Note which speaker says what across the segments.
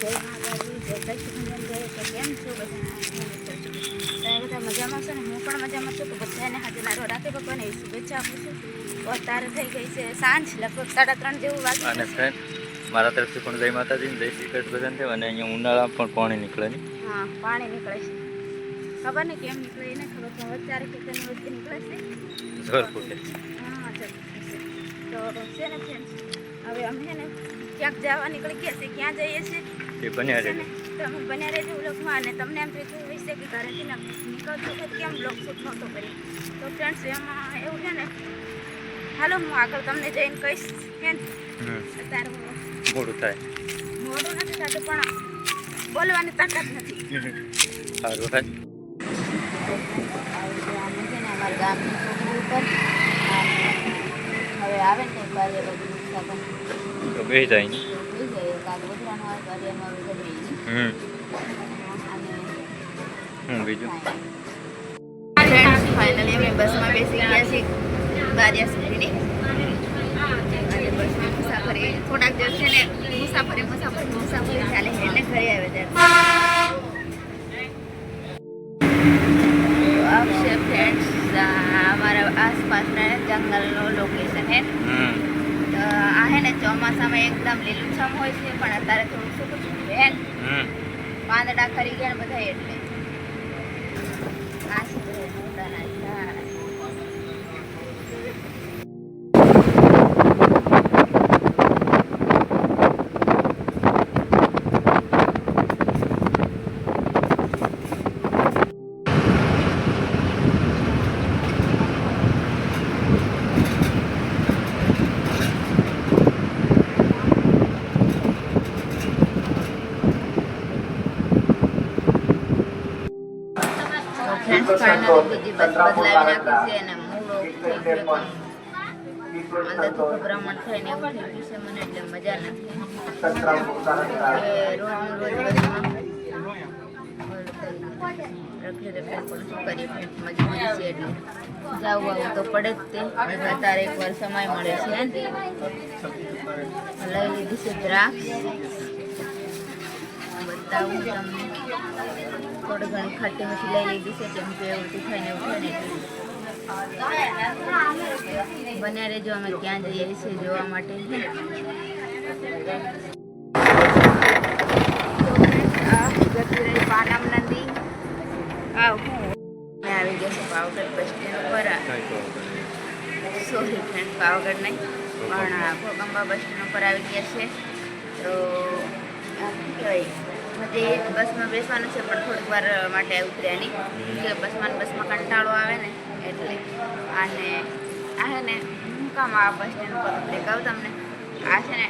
Speaker 1: જય માતાજી, જય કૃષ્ણ, જય તો કેમ છો બધા? તમે બધા મજામાં છો ને? હું પણ મજામાં છું. તો બધાને હાજર રાતે ભગવાન એવી શુભેચ્છા આપું છું. અત્યારે થઈ ગઈ છે સાંજ, લગભગ 3:30 જેવું વાગે.
Speaker 2: અને ફ્રેન્ડ મારા તરફથી પણ જય માતાજી, જય શ્રી કૃષ્ણ બધાને થયો. અને અહીંયા ઉનાળામાં પણ પાણી નીકળે ને?
Speaker 1: હા, પાણી નીકળે છે. ખબર નહીં કેમ નીકળે એને ખબર, પણ અત્યારે ખેતરની વચ્ચે નીકળે છે.
Speaker 2: જોર ફૂટે.
Speaker 1: હા, તો છે ને ફ્રેન્ડ્સ, હવે અમે છે ને ક્યાંક જવા નીકળી ગયા છે. ક્યાં જઈએ છીએ
Speaker 2: એ બન્યા
Speaker 1: છે
Speaker 2: રહે.
Speaker 1: ને તમે બન્યા રહેજો વ્લોગમાં. અને તમને એમ થતું હોય છે કે ઘરેથી નીકળતો હોય કેમ બ્લોગ શૂટ નહોતો કરી. તો ફ્રેન્ડ્સ એમાં એવું છે ને, હાલો હું આગળ તમને જઈને કહીશ. કે અત્યારે
Speaker 2: મોડું થાય.
Speaker 1: મોડું નથી થતું પણ બોલવાની તાકાત નથી.
Speaker 2: સારું થાય.
Speaker 1: અમે છે ને અમારા ગામની ચોકડી ઉપર હવે આવે ને બારે બધું નુકસાન
Speaker 2: તો બે જાય ને.
Speaker 1: થઈ જાય. કાંક વધવાનું આવે બારીમાં હવે ગમે અને
Speaker 2: બીજું
Speaker 1: ફાઇનલી અમે બસમાં બેસી ગયા છીએ બારિયા સુધીની. અને બસમાં મુસાફરી થોડાક દિવસ છે ને મુસાફરી ચાલે છે એટલે ઘરે આવે ત્યારે આવશે ફ્રેન્ડ્સ. અમારા આસપાસના જંગલનું લોકેશન છે. તો આ હે ને ચોમાસામાં એકદમ લીલુંછમ હોય છે, પણ અત્યારે થોડું સૂકું છે. પાંદડા ખરી ગયા ને બધા એટલે આ છે મોટાના ઝાડ. ફાઇનલી બીજી બસ બદલાવી નાખી છે અને મૂળો થઈ ગયો. અંદરથી ગભરામણ થઈને એવું થઈ ગયું છે મને, એટલે મજા નથી. રોજ બસમાં રખડી પણ શું કરીએ, મજબૂરી છે એટલે જવું આવું તો પડે જ. તે અત્યારે એકવાર સમય મળે છે. લઈ લીધી છે દ્રાક્ષ, બતાવું તમને. થોડી ઘણી ખાટી મીઠી લઈ લીધી છે, કેમ કે ઉલટી થઈને ઉઠે ને બન્યા રહેજો. અમે ક્યાં જઈએ છીએ જોવા માટે. પાનમ નદી આવી ગયા છે પાવાગઢ બસ સ્ટેન્ડ પર. સોરી ફ્રેન્ડ, પાવાગઢ નહીં પણ ભોગંબા બસ સ્ટેન્ડ ઉપર આવી ગયા છે. તો શું કહેવાય, હજી બસમાં બેસવાનું છે પણ થોડીક વાર માટે ઉતર્યા નહીં, કે બસમાં કંટાળો આવે ને એટલે. અને આ છે ને હું કામ આ બસ સ્ટેન્ડ ઉપર ઉતરે કહું તમને. આ છે ને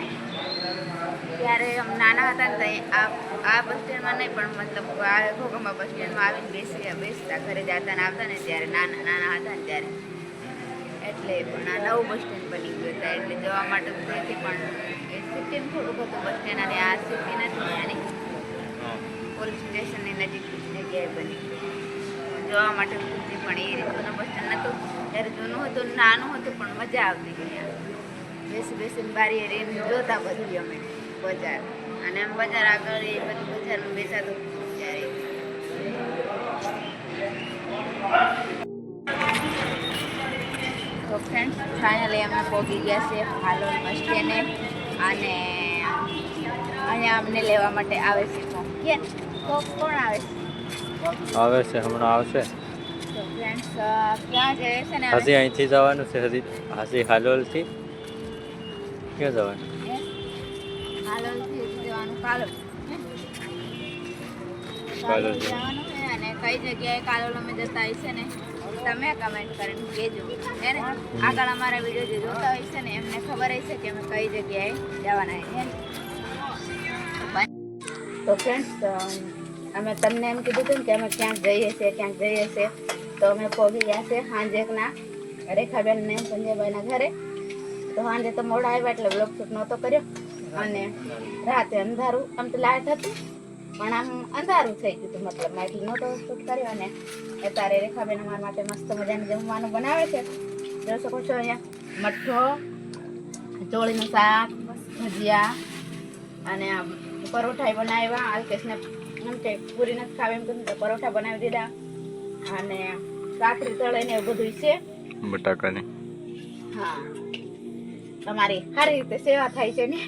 Speaker 1: ત્યારે અમે નાના હતા ને આ બસ સ્ટેન્ડમાં નહીં, પણ મતલબ આ ભોગંબા બસ સ્ટેન્ડમાં આવીને બેસતા ઘરે જતા ને આવતા ને ત્યારે નાના હતા ને ત્યારે. એટલે પણ આ નવું બસ સ્ટેન્ડ બની ગયું હતા એટલે જવા માટે ઉતરેથી. પણ એ સિટીનું થોડુંક હતું બસ સ્ટેન્ડ, અને આ સિટી નથી ત્યાંની. પોલીસ સ્ટેશનની નજીક જગ્યાએ બની જવા માટે ઉતરતી. પણ એ રીતનું બસ સ્ટેન્ડ નહોતું ત્યારે. જૂનું હતું, નાનું હતું, પણ મજા આવતી ગઈ. બેસીને બારીએ રહીને જોતા બધું અમે બજાર. અને આમ બજાર આગળ એ બધું બજારમાં બેસાતું ત્યારે. તો ફ્રેન્ડ્સ ફાઇનલી અમે પહોંચી ગયા છે હાલોલ બસ સ્ટેન્ડે. અને અહીંયા અમને લેવા માટે આવે છે. કોણ આવે
Speaker 2: છે હમણાં આવશે.
Speaker 1: તો ફ્રેન્ડ્સ ક્યાં જાય છે ને,
Speaker 2: હજી અહીંથી જવાનું છે. હજી હાલોલથી ક્યાં જવાનું?
Speaker 1: હાલોલથી જવાનું કાલોલ જવાનું છે. અને કઈ જગ્યાએ કાલોલ અમે જતા હોય છે ને તમે કમેન્ટ કરીને કહેજો. હે ને આગળ અમારા વિડીયો જે જોતા હોય છે ને એમને ખબર હશે કે અમે કઈ જગ્યાએ જવાના હે. તો ફ્રેન્ડ્સ અમે તમને એમ કીધું હતું કે અમે ક્યાંક જઈએ છીએ. તો અમે પહોંચી ગયા છે સાંજેકના રેખાબેન ને સંજયભાઈના ઘરે. તો સાંજે તો મોડા આવ્યા એટલે બ્લોગ શૂટ નહોતો કર્યો. અને રાતે અંધારું, આમ તો લાઇટ હતું પણ આમ અંધારું થઈ ગયું હતું, મતલબ એટલે નહોતો શૂટ કર્યો. અને અત્યારે રેખાબેન અમારા માટે મસ્ત મજાનું જમવાનું બનાવે છે. જોઈ શકો છો અહીંયા મઠો, ચોળીનું શાક, ભજીયા અને આ પરોઠા બનાવ્યા. અલ્કેશને એમ કે પૂરી નથી ખાવી એમ કીધું તો પરોઠા બનાવી દીધા અને કાકરી તળીને એવું બધું છે.
Speaker 2: બટાકાની.
Speaker 1: હા, તમારી સારી રીતે સેવા થાય છે ને.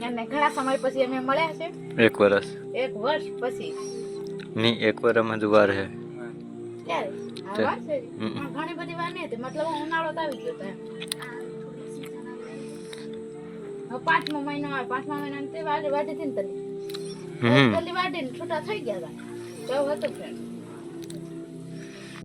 Speaker 1: અને ઘણા સમય પછી અમે મળ્યા છે.
Speaker 2: 1 વર્ષ.
Speaker 1: 1 વર્ષ પછી.
Speaker 2: ની 1 વર્ષમાં જ વાર હે.
Speaker 1: ક્યારે? આ વાર છે. પણ ઘણી બધી વાર નહીં હતી, મતલબ ઉનાળો તો આવી ગયો તો એમ. હવે 5મો મહિનો આવે, 5મા મહિના તે વાડી હતી ને તલી વાડીને છૂટા થઈ ગયા હતા તો એવું હતું કે